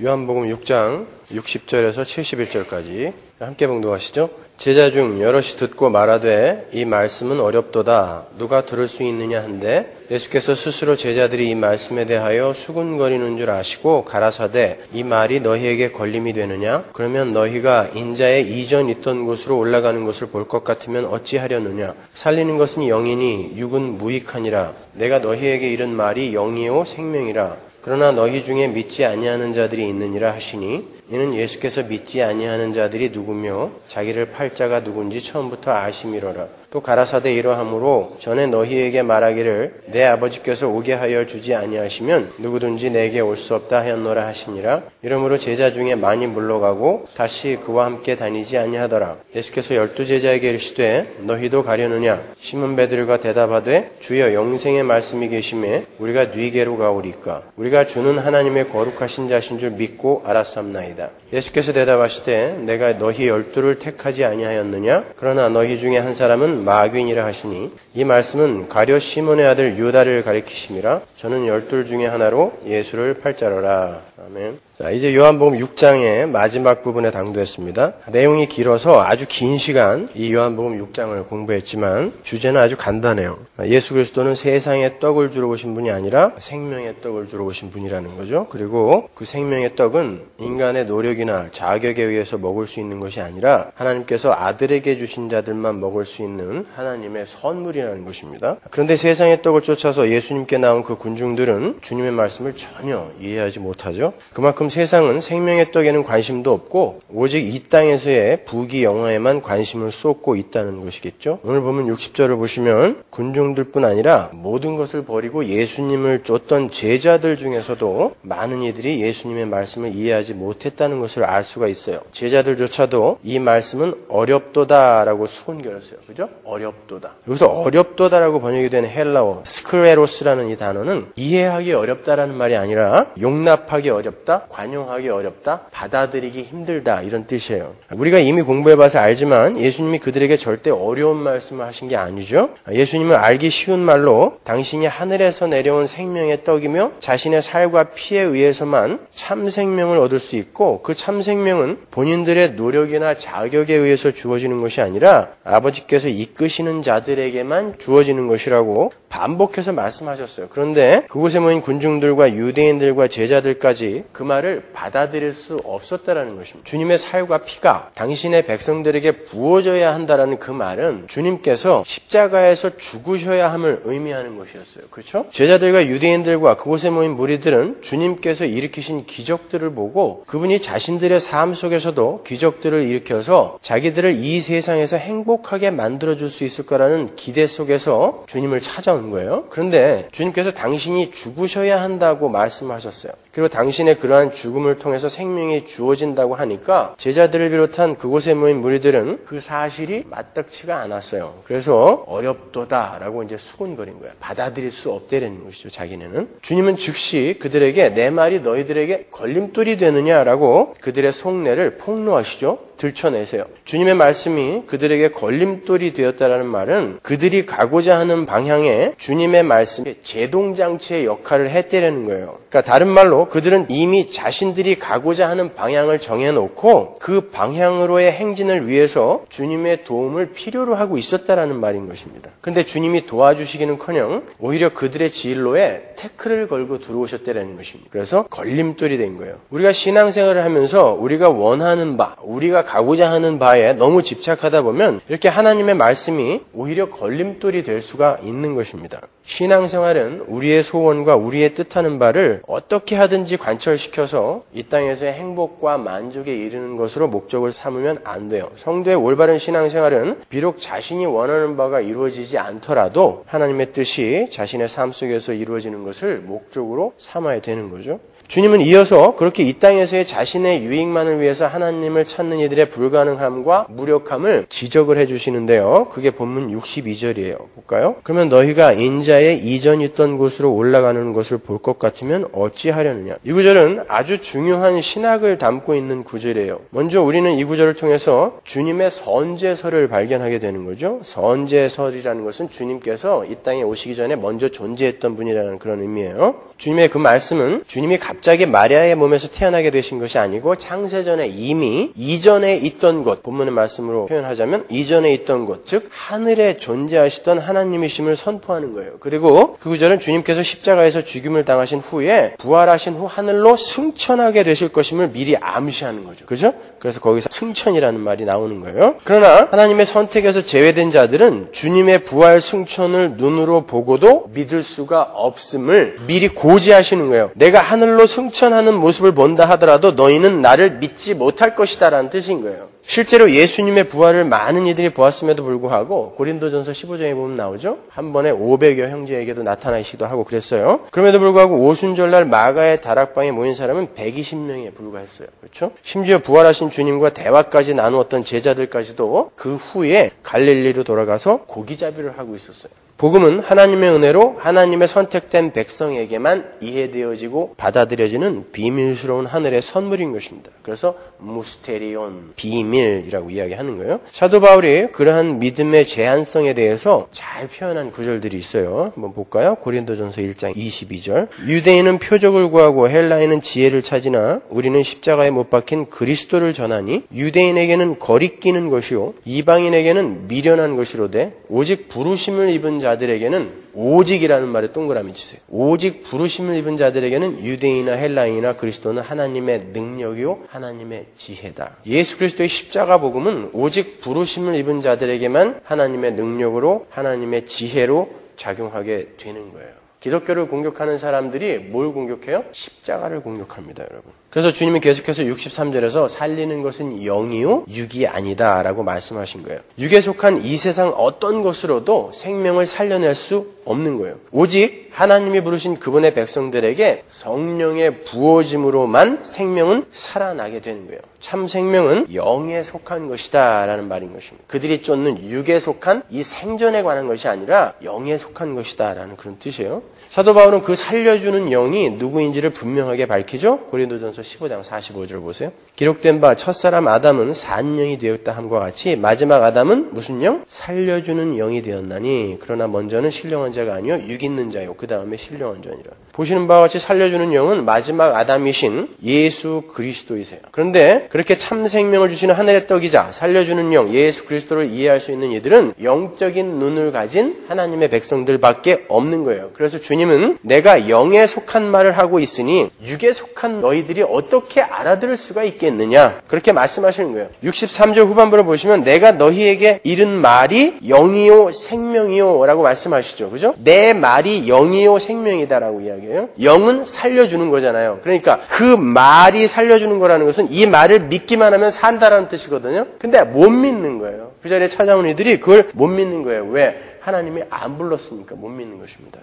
요한복음 6장 60절에서 71절까지 함께 봉독하시죠. 제자 중 여럿이 듣고 말하되 이 말씀은 어렵도다 누가 들을 수 있느냐 한데 예수께서 스스로 제자들이 이 말씀에 대하여 수군거리는 줄 아시고 가라사대 이 말이 너희에게 걸림이 되느냐? 그러면 너희가 인자의 이전 있던 곳으로 올라가는 것을 볼 것 같으면 어찌하려느냐? 살리는 것은 영이니 육은 무익하니라. 내가 너희에게 이른 말이 영이요 생명이라. 그러나 너희 중에 믿지 아니하는 자들이 있느니라 하시니 이는 예수께서 믿지 아니하는 자들이 누구며 자기를 팔 자가 누군지 처음부터 아심이로라. 또 가라사대 이러함으로 전에 너희에게 말하기를 내 아버지께서 오게 하여 주지 아니하시면 누구든지 내게 올 수 없다 하였노라 하시니라. 이러므로 제자 중에 많이 물러가고 다시 그와 함께 다니지 아니하더라. 예수께서 12 제자에게 이르시되 너희도 가려느냐? 시몬 베드로가 대답하되 주여 영생의 말씀이 계심에 우리가 네게로 가오리까? 우리가 주는 하나님의 거룩하신 자신 줄 믿고 알았삼나이다. 예수께서 대답하시되 내가 너희 12를 택하지 아니하였느냐? 그러나 너희 중에 한 사람은 마귀니라 하시니 이 말씀은 가룟 시몬의 아들 유다를 가리키심이라. 저는 12 중에 하나로 예수를 팔자로라. 아멘. 자, 이제 요한복음 6장의 마지막 부분에 당도했습니다. 내용이 길어서 아주 긴 시간 이 요한복음 6장을 공부했지만 주제는 아주 간단해요. 예수 그리스도는 세상에 떡을 주러 오신 분이 아니라 생명의 떡을 주러 오신 분이라는 거죠. 그리고 그 생명의 떡은 인간의 노력이나 자격에 의해서 먹을 수 있는 것이 아니라 하나님께서 아들에게 주신 자들만 먹을 수 있는 하나님의 선물이라는 것입니다. 그런데 세상의 떡을 쫓아서 예수님께 나온 그 군중들은 주님의 말씀을 전혀 이해하지 못하죠. 그만큼 세상은 생명의 떡에는 관심도 없고 오직 이 땅에서의 부귀 영화에만 관심을 쏟고 있다는 것이겠죠. 오늘 보면 60절을 보시면 군중들뿐 아니라 모든 것을 버리고 예수님을 쫓던 제자들 중에서도 많은 이들이 예수님의 말씀을 이해하지 못했다는 것을 알 수가 있어요. 제자들조차도 이 말씀은 어렵도다라고 수군거렸어요. 그죠? 어렵도다. 여기서 어렵도다라고 번역이 된 헬라어 스크레로스라는 이 단어는 이해하기 어렵다라는 말이 아니라 용납하기 어렵다, 관용하기 어렵다, 받아들이기 힘들다 이런 뜻이에요. 우리가 이미 공부해봐서 알지만 예수님이 그들에게 절대 어려운 말씀을 하신 게 아니죠. 예수님은 알기 쉬운 말로 당신이 하늘에서 내려온 생명의 떡이며 자신의 살과 피에 의해서만 참 생명을 얻을 수 있고 그 참 생명은 본인들의 노력이나 자격에 의해서 주어지는 것이 아니라 아버지께서 이끄시는 자들에게만 주어지는 것이라고 반복해서 말씀하셨어요. 그런데 그곳에 모인 군중들과 유대인들과 제자들까지 그 말을 받아들일 수 없었다라는 것입니다. 주님의 살과 피가 당신의 백성들에게 부어져야 한다라는 그 말은 주님께서 십자가에서 죽으셔야 함을 의미하는 것이었어요. 그렇죠? 제자들과 유대인들과 그곳에 모인 무리들은 주님께서 일으키신 기적들을 보고 그분이 자신들의 삶 속에서도 기적들을 일으켜서 자기들을 이 세상에서 행복하게 만들어줄 수 있을 거라는 기대 속에서 주님을 찾아온 거예요. 그런데 주님께서 당신이 죽으셔야 한다고 말씀하셨어요. 그리고 당신의 그러한 죽음을 통해서 생명이 주어진다고 하니까 제자들을 비롯한 그곳에 모인 무리들은 그 사실이 맞닥치가 않았어요. 그래서 어렵도다라고 이제 수군거린 거예요. 받아들일 수 없다라는 것이죠. 자기네는. 주님은 즉시 그들에게 내 말이 너희들에게 걸림돌이 되느냐라고 그들의 속내를 폭로하시죠. 들춰내세요. 주님의 말씀이 그들에게 걸림돌이 되었다라는 말은 그들이 가고자 하는 방향에 주님의 말씀이 제동장치의 역할을 했다라는 거예요. 그러니까 다른 말로 그들은 이미 자신들이 가고자 하는 방향을 정해놓고 그 방향으로의 행진을 위해서 주님의 도움을 필요로 하고 있었다라는 말인 것입니다. 그런데 주님이 도와주시기는커녕 오히려 그들의 진로에 태클을 걸고 들어오셨다라는 것입니다. 그래서 걸림돌이 된 거예요. 우리가 신앙생활을 하면서 우리가 원하는 바, 우리가 가고자 하는 바에 너무 집착하다 보면 이렇게 하나님의 말씀이 오히려 걸림돌이 될 수가 있는 것입니다. 신앙생활은 우리의 소원과 우리의 뜻하는 바를 어떻게 하든지 관철시켜서 이 땅에서의 행복과 만족에 이르는 것으로 목적을 삼으면 안 돼요. 성도의 올바른 신앙생활은 비록 자신이 원하는 바가 이루어지지 않더라도 하나님의 뜻이 자신의 삶 속에서 이루어지는 것을 목적으로 삼아야 되는 거죠. 주님은 이어서 그렇게 이 땅에서의 자신의 유익만을 위해서 하나님을 찾는 이들의 불가능함과 무력함을 지적을 해주시는데요. 그게 본문 62절이에요. 볼까요? 그러면 너희가 인자의 이전 있던 곳으로 올라가는 것을 볼 것 같으면 어찌하려느냐. 이 구절은 아주 중요한 신학을 담고 있는 구절이에요. 먼저 우리는 이 구절을 통해서 주님의 선제설을 발견하게 되는 거죠. 선제설이라는 것은 주님께서 이 땅에 오시기 전에 먼저 존재했던 분이라는 그런 의미예요. 주님의 그 말씀은 주님이 갑자기 마리아의 몸에서 태어나게 되신 것이 아니고 창세전에 이미 이전에 있던 것, 본문의 말씀으로 표현하자면 이전에 있던 것, 즉 하늘에 존재하시던 하나님이심을 선포하는 거예요. 그리고 그 구절은 주님께서 십자가에서 죽임을 당하신 후에 부활하신 후 하늘로 승천하게 되실 것임을 미리 암시하는 거죠. 그죠? 그래서 거기서 승천이라는 말이 나오는 거예요. 그러나 하나님의 선택에서 제외된 자들은 주님의 부활 승천을 눈으로 보고도 믿을 수가 없음을 미리 고지하시는 거예요. 내가 하늘로 승천하는 모습을 본다 하더라도 너희는 나를 믿지 못할 것이다 라는 뜻인 거예요. 실제로 예수님의 부활을 많은 이들이 보았음에도 불구하고 고린도전서 15장에 보면 나오죠. 한 번에 500여 형제에게도 나타나시기도 하고 그랬어요. 그럼에도 불구하고 오순절날 마가의 다락방에 모인 사람은 120명에 불과했어요. 그렇죠? 심지어 부활하신 주님과 대화까지 나누었던 제자들까지도 그 후에 갈릴리로 돌아가서 고기잡이를 하고 있었어요. 복음은 하나님의 은혜로 하나님의 선택된 백성에게만 이해되어지고 받아들여지는 비밀스러운 하늘의 선물인 것입니다. 그래서 무스테리온, 비밀이라고 이야기하는 거예요. 사도 바울이 그러한 믿음의 제한성에 대해서 잘 표현한 구절들이 있어요. 한번 볼까요? 고린도전서 1장 22절. 유대인은 표적을 구하고 헬라인은 지혜를 찾으나 우리는 십자가에 못 박힌 그리스도를 전하니 유대인에게는 거리끼는 것이요 이방인에게는 미련한 것이로되 오직 부르심을 입은 자들에게는 오직이라는 말에 동그라미 치세요. 오직 부르심을 입은 자들에게는 유대인이나 헬라인이나 그리스도는 하나님의 능력이요 하나님의 지혜다. 예수 그리스도의 십자가 복음은 오직 부르심을 입은 자들에게만 하나님의 능력으로 하나님의 지혜로 작용하게 되는 거예요. 기독교를 공격하는 사람들이 뭘 공격해요? 십자가를 공격합니다, 여러분. 그래서 주님이 계속해서 63절에서 살리는 것은 영이요 육이 아니다 라고 말씀하신 거예요. 육에 속한 이 세상 어떤 것으로도 생명을 살려낼 수 없는 거예요. 오직 하나님이 부르신 그분의 백성들에게 성령의 부어짐으로만 생명은 살아나게 되는 거예요. 참 생명은 영에 속한 것이다 라는 말인 것입니다. 그들이 쫓는 육에 속한 이 생존에 관한 것이 아니라 영에 속한 것이다 라는 그런 뜻이에요. 사도 바울은 그 살려주는 영이 누구인지를 분명하게 밝히죠. 고린도전서 15장 45절 보세요. 기록된 바 첫사람 아담은 산영이 되었다 함과 같이 마지막 아담은 무슨 영? 살려주는 영이 되었나니 그러나 먼저는 신령한 자가 아니요 육 있는 자요 그 다음에 신령한 자니라. 보시는 바와 같이 살려주는 영은 마지막 아담이신 예수 그리스도이세요. 그런데 그렇게 참 생명을 주시는 하늘의 떡이자 살려주는 영 예수 그리스도를 이해할 수 있는 이들은 영적인 눈을 가진 하나님의 백성들밖에 없는 거예요. 그래서 주님은 내가 영에 속한 말을 하고 있으니 육에 속한 너희들이 어떻게 알아들을 수가 있겠느냐 그렇게 말씀하시는 거예요. 63절 후반부를 보시면 내가 너희에게 이른 말이 영이요 생명이요 라고 말씀하시죠. 그죠? 내 말이 영이요 생명이다 라고 이야기해요. 영은 살려주는 거잖아요. 그러니까 그 말이 살려주는 거라는 것은 이 말을 믿기만 하면 산다라는 뜻이거든요. 근데 못 믿는 거예요. 그 자리에 찾아온 이들이 그걸 못 믿는 거예요. 왜? 하나님이 안 불렀으니까 못 믿는 것입니다.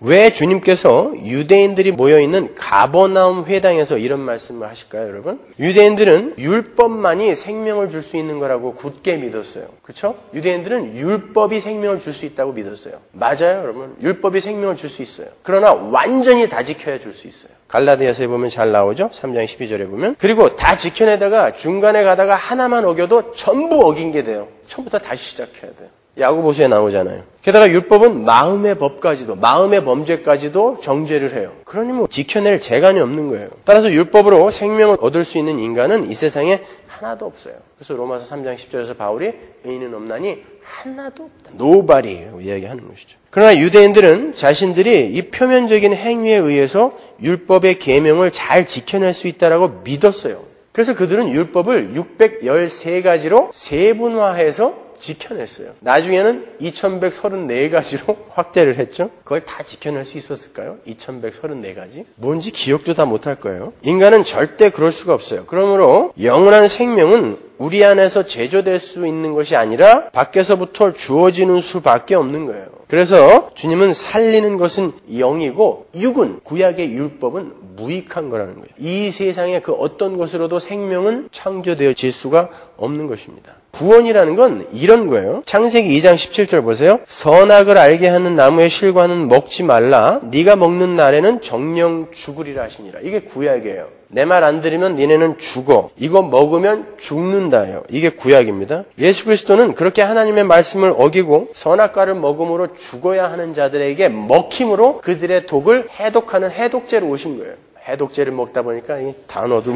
왜 주님께서 유대인들이 모여있는 가버나움 회당에서 이런 말씀을 하실까요, 여러분? 유대인들은 율법만이 생명을 줄 수 있는 거라고 굳게 믿었어요. 그렇죠? 유대인들은 율법이 생명을 줄 수 있다고 믿었어요. 맞아요, 여러분. 율법이 생명을 줄 수 있어요. 그러나 완전히 다 지켜야 줄 수 있어요. 갈라디아서에 보면 잘 나오죠? 3장 12절에 보면. 그리고 다 지켜내다가 중간에 가다가 하나만 어겨도 전부 어긴 게 돼요. 처음부터 다시 시작해야 돼요. 야고보서에 나오잖아요. 게다가 율법은 마음의 법까지도 마음의 범죄까지도 정죄를 해요. 그러니 뭐 지켜낼 재간이 없는 거예요. 따라서 율법으로 생명을 얻을 수 있는 인간은 이 세상에 하나도 없어요. 그래서 로마서 3장 10절에서 바울이 의인은 없나니 하나도 없다. Nobody라고 이야기하는 것이죠. 그러나 유대인들은 자신들이 이 표면적인 행위에 의해서 율법의 계명을 잘 지켜낼 수 있다라고 믿었어요. 그래서 그들은 율법을 613가지로 세분화해서 지켜냈어요. 나중에는 2134가지로 확대를 했죠. 그걸 다 지켜낼 수 있었을까요? 2134가지? 뭔지 기억도 다 못할 거예요. 인간은 절대 그럴 수가 없어요. 그러므로 영원한 생명은 우리 안에서 제조될 수 있는 것이 아니라 밖에서부터 주어지는 수밖에 없는 거예요. 그래서 주님은 살리는 것은 영이고 육은 구약의 율법은 무익한 거라는 거예요. 이 세상에 그 어떤 것으로도 생명은 창조되어질 수가 없는 것입니다. 구원이라는 건 이런 거예요. 창세기 2장 17절 보세요. 선악을 알게 하는 나무의 실과는 먹지 말라. 네가 먹는 날에는 정령 죽으리라 하시니라. 이게 구약이에요. 내 말 안 들으면 니네는 죽어. 이거 먹으면 죽는다요. 이게 구약입니다. 예수 그리스도는 그렇게 하나님의 말씀을 어기고 선악과를 먹음으로 죽어야 하는 자들에게 먹힘으로 그들의 독을 해독하는 해독제로 오신 거예요. 해독제를 먹다 보니까 이 단어도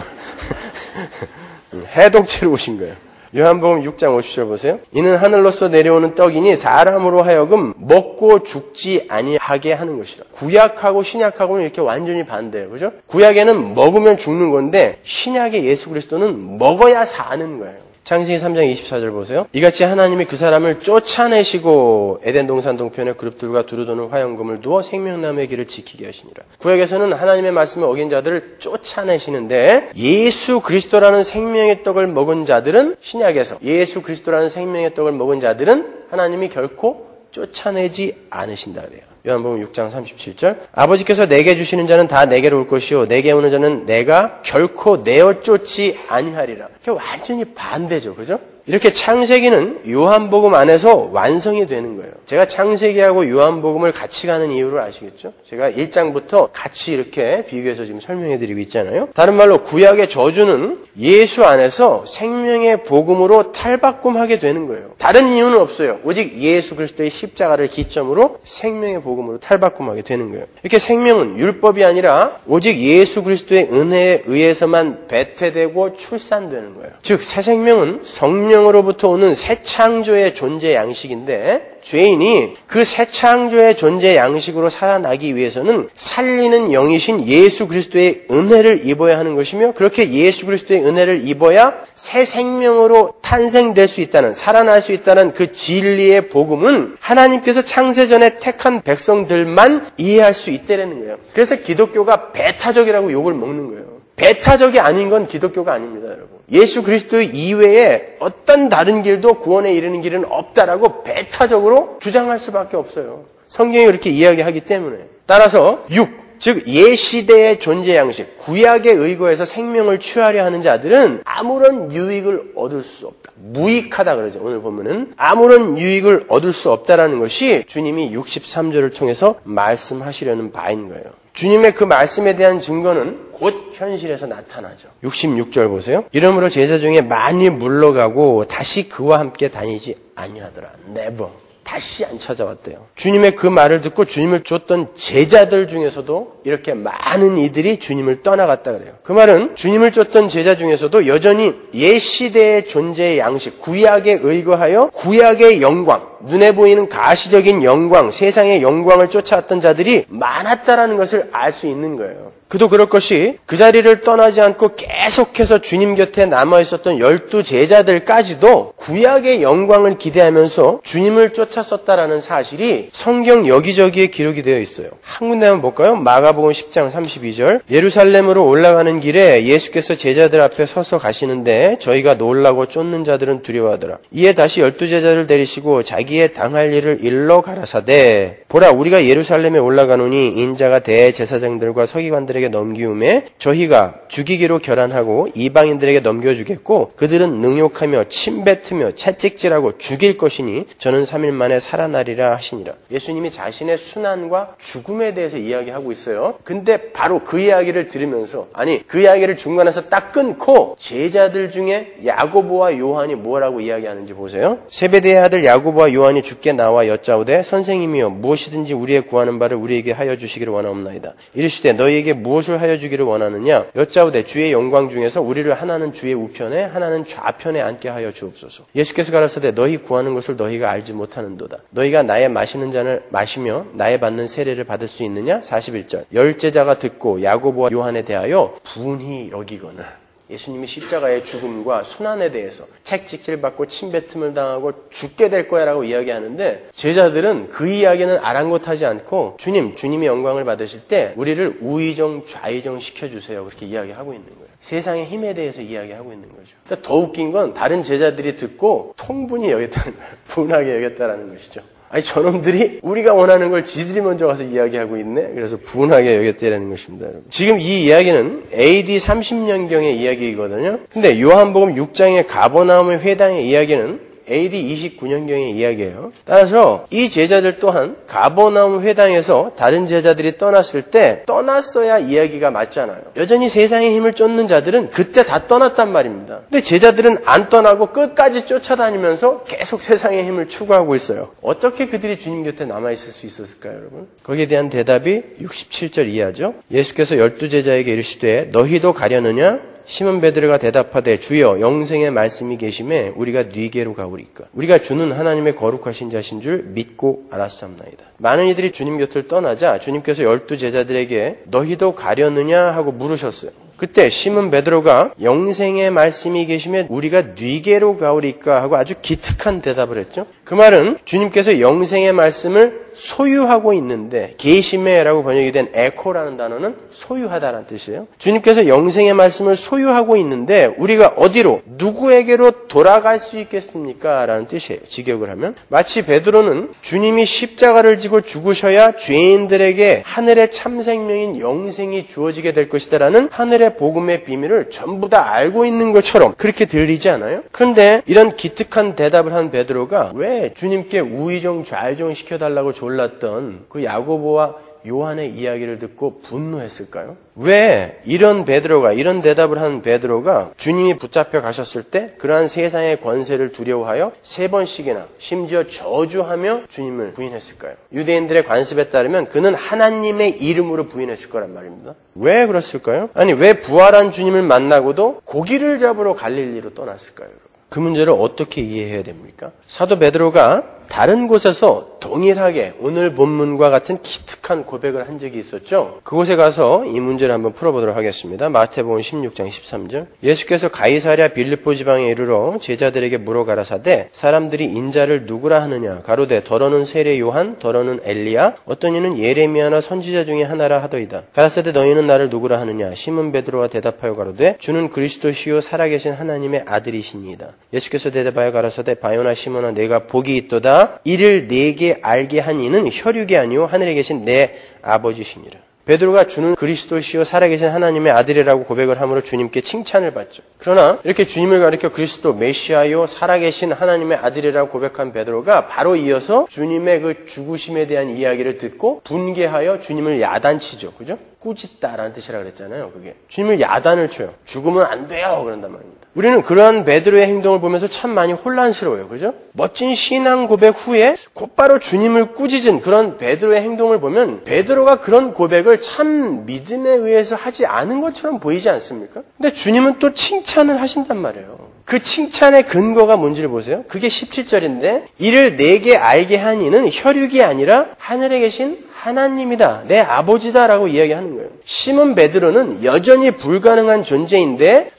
해독제로 오신 거예요. 요한복음 6장 50절 보세요. 이는 하늘로서 내려오는 떡이니 사람으로 하여금 먹고 죽지 아니하게 하는 것이라. 구약하고 신약하고는 이렇게 완전히 반대예요. 그죠? 구약에는 먹으면 죽는 건데 신약의 예수 그리스도는 먹어야 사는 거예요. 창세기 3장 24절 보세요. 이같이 하나님이 그 사람을 쫓아내시고 에덴 동산 동편에 그룹들과 두루도는 화영금을 두어 생명나무의 길을 지키게 하시니라. 구약에서는 하나님의 말씀을 어긴 자들을 쫓아내시는데 예수 그리스도라는 생명의 떡을 먹은 자들은 신약에서 예수 그리스도라는 생명의 떡을 먹은 자들은 하나님이 결코 쫓아내지 않으신다 그래요. 요한복음 6장 37절. 아버지께서 내게 주시는 자는 다 내게로 올 것이요 내게 오는 자는 내가 결코 내어 쫓지 아니하리라. 이게 완전히 반대죠. 그죠? 이렇게 창세기는 요한복음 안에서 완성이 되는 거예요. 제가 창세기하고 요한복음을 같이 가는 이유를 아시겠죠? 제가 1장부터 같이 이렇게 비교해서 지금 설명해 드리고 있잖아요. 다른 말로 구약의 저주는 예수 안에서 생명의 복음으로 탈바꿈하게 되는 거예요. 다른 이유는 없어요. 오직 예수 그리스도의 십자가를 기점으로 생명의 복음으로 탈바꿈하게 되는 거예요. 이렇게 생명은 율법이 아니라 오직 예수 그리스도의 은혜에 의해서만 배태되고 출산되는 거예요. 즉 새 생명은 성령으로부터 오는 새 창조의 존재 양식인데 죄인이 그 새 창조의 존재 양식으로 살아나기 위해서는 살리는 영이신 예수 그리스도의 은혜를 입어야 하는 것이며 그렇게 예수 그리스도의 은혜를 입어야 새 생명으로 탄생될 수 있다는 살아날 수 있다는 그 진리의 복음은 하나님께서 창세전에 택한 백성들만 이해할 수 있다는 거예요. 그래서 기독교가 배타적이라고 욕을 먹는 거예요. 배타적이 아닌 건 기독교가 아닙니다, 여러분. 예수 그리스도 이외에 어떤 다른 길도 구원에 이르는 길은 없다라고 배타적으로 주장할 수밖에 없어요. 성경이 그렇게 이야기하기 때문에. 따라서 즉 예시대의 존재 양식, 구약에 의거해서 생명을 취하려 하는 자들은 아무런 유익을 얻을 수 없다. 무익하다 그러죠. 오늘 보면은 아무런 유익을 얻을 수 없다라는 것이 주님이 63절을 통해서 말씀하시려는 바인 거예요. 주님의 그 말씀에 대한 증거는 곧 현실에서 나타나죠. 66절 보세요. 이러므로 제자 중에 많이 물러가고 다시 그와 함께 다니지 아니하더라. Never. 다시 안 찾아왔대요. 주님의 그 말을 듣고 주님을 쫓던 제자들 중에서도 이렇게 많은 이들이 주님을 떠나갔다 그래요. 그 말은 주님을 쫓던 제자 중에서도 여전히 옛 시대의 존재의 양식, 구약에 의거하여 구약의 영광, 눈에 보이는 가시적인 영광, 세상의 영광을 쫓아왔던 자들이 많았다라는 것을 알 수 있는 거예요. 그도 그럴 것이 그 자리를 떠나지 않고 계속해서 주님 곁에 남아있었던 12 제자들까지도 구약의 영광을 기대하면서 주님을 쫓았었다라는 사실이 성경 여기저기에 기록이 되어 있어요. 한 군데만 볼까요? 마가복음 10장 32절. 예루살렘으로 올라가는 길에 예수께서 제자들 앞에 서서 가시는데 저희가 놀라고 쫓는 자들은 두려워하더라. 이에 다시 12 제자를 데리시고 자기의 당할 일을 일러 가라사대 보라 우리가 예루살렘에 올라가노니 인자가 대제사장들과 서기관들에게 넘기움에 저희가 죽이기로 결단하고 이방인들에게 넘겨주겠고 그들은 능욕하며 침뱉으며 채찍질하고 죽일 것이니 저는 3일 만에 살아나리라 하시니라. 예수님이 자신의 순환과 죽음에 대해서 이야기하고 있어요. 근데 바로 그 이야기를 들으면서 그 이야기를 중간에서 딱 끊고 제자들 중에 야고보와 요한이 뭐라고 이야기하는지 보세요. 세베대의 아들 야고보와 요한이 주께 나와 여짜오되 선생님이여 무엇이든지 우리의 구하는 바를 우리에게 하여 주시기를 원하옵나이다. 이르시되 너희에게 무엇을 하여 주기를 원하느냐? 여짜오되 주의 영광 중에서 우리를 하나는 주의 우편에 하나는 좌편에 앉게 하여 주옵소서. 예수께서 가라사대 너희 구하는 것을 너희가 알지 못하는도다. 너희가 나의 마시는 잔을 마시며 나의 받는 세례를 받을 수 있느냐? 41절. 열제자가 듣고 야고보와 요한에 대하여 분히 여기거나 예수님이 십자가의 죽음과 순환에 대해서 책찍질받고 침뱉음을 당하고 죽게 될 거야 라고 이야기하는데 제자들은 그 이야기는 아랑곳하지 않고 주님이 영광을 받으실 때 우리를 우의정 좌의정 시켜주세요 그렇게 이야기하고 있는 거예요. 세상의 힘에 대해서 이야기하고 있는 거죠. 그러니까 더 웃긴 건 다른 제자들이 듣고 통분히 여겼다는 거예요. 분하게 여겼다라는 것이죠. 저놈들이 우리가 원하는 걸 지들이 먼저 와서 이야기하고 있네. 그래서 분하게 여겼다라는 것입니다. 여러분. 지금 이 이야기는 AD 30년경의 이야기이거든요. 근데 요한복음 6장의 가버나움의 회당의 이야기는 AD 29년경의 이야기예요. 따라서 이 제자들 또한 가버나움 회당에서 다른 제자들이 떠났을 때 떠났어야 이야기가 맞잖아요. 여전히 세상의 힘을 쫓는 자들은 그때 다 떠났단 말입니다. 근데 제자들은 안 떠나고 끝까지 쫓아다니면서 계속 세상의 힘을 추구하고 있어요. 어떻게 그들이 주님 곁에 남아있을 수 있었을까요, 여러분? 거기에 대한 대답이 67절 이하죠. 예수께서 12제자에게 이르시되 너희도 가려느냐? 시몬 베드로가 대답하되 주여 영생의 말씀이 계심에 우리가 네게로 가오리까. 우리가 주는 하나님의 거룩하신 자신 줄 믿고 알았사옵나이다. 많은 이들이 주님 곁을 떠나자 주님께서 12제자들에게 너희도 가려느냐 하고 물으셨어요. 그때 시몬 베드로가 영생의 말씀이 계시면 우리가 네게로 가오리까 하고 아주 기특한 대답을 했죠. 그 말은 주님께서 영생의 말씀을 소유하고 있는데, 게시메라고 번역이 된 에코라는 단어는 소유하다라는 뜻이에요. 주님께서 영생의 말씀을 소유하고 있는데 우리가 어디로, 누구에게로 돌아갈 수 있겠습니까? 라는 뜻이에요. 직역을 하면 마치 베드로는 주님이 십자가를 지고 죽으셔야 죄인들에게 하늘의 참 생명인 영생이 주어지게 될 것이다 라는 하늘의 복음의 비밀을 전부 다 알고 있는 것처럼 그렇게 들리지 않아요? 그런데 이런 기특한 대답을 한 베드로가 왜 주님께 우의정 좌의정 시켜달라고 졸랐던 그 야고보와 요한의 이야기를 듣고 분노했을까요? 왜 이런 대답을 한 베드로가 주님이 붙잡혀 가셨을 때 그러한 세상의 권세를 두려워하여 3번씩이나 심지어 저주하며 주님을 부인했을까요? 유대인들의 관습에 따르면 그는 하나님의 이름으로 부인했을 거란 말입니다. 왜 그랬을까요? 아니, 왜 부활한 주님을 만나고도 고기를 잡으러 갈릴리로 떠났을까요? 그 문제를 어떻게 이해해야 됩니까? 사도 베드로가 다른 곳에서 동일하게 오늘 본문과 같은 기특한 고백을 한 적이 있었죠. 그곳에 가서 이 문제를 한번 풀어보도록 하겠습니다. 마태복음 16장 13절. 예수께서 가이사랴 빌립보 지방에 이르러 제자들에게 물어 가라사대 사람들이 인자를 누구라 하느냐 가로되 더러는 세례 요한 더러는 엘리야 어떤 이는 예레미야나 선지자 중에 하나라 하더이다. 가라사대 너희는 나를 누구라 하느냐 시몬 베드로가 대답하여 가로되 주는 그리스도시요 살아계신 하나님의 아들이시니이다. 예수께서 대답하여 가라사대 바요나 시몬아 내가 복이 있도다. 이를 내게 알게 한 이는 혈육이 아니요 하늘에 계신 내 아버지시니라. 베드로가 주는 그리스도시요 살아계신 하나님의 아들이라고 고백을 함으로 주님께 칭찬을 받죠. 그러나 이렇게 주님을 가리켜 그리스도 메시아요 살아계신 하나님의 아들이라고 고백한 베드로가 바로 이어서 주님의 그 죽으심에 대한 이야기를 듣고 분개하여 주님을 야단치죠. 그죠? 꾸짖다라는 뜻이라 그랬잖아요. 그게 주님을 야단을 쳐요. 죽으면 안 돼요. 그런단 말입니다. 우리는 그러한 베드로의 행동을 보면서 참 많이 혼란스러워요. 그죠? 멋진 신앙 고백 후에 곧바로 주님을 꾸짖은 그런 베드로의 행동을 보면 베드로가 그런 고백을 참 믿음에 의해서 하지 않은 것처럼 보이지 않습니까? 근데 주님은 또 칭찬을 하신단 말이에요. 그 칭찬의 근거가 뭔지를 보세요. 그게 17절인데 이를 내게 알게 한 이는 혈육이 아니라 하늘에 계신 하나님이다. 내 아버지다라고 이야기하는 거예요. 시몬 베드로는 여전히 불가능한 존재인데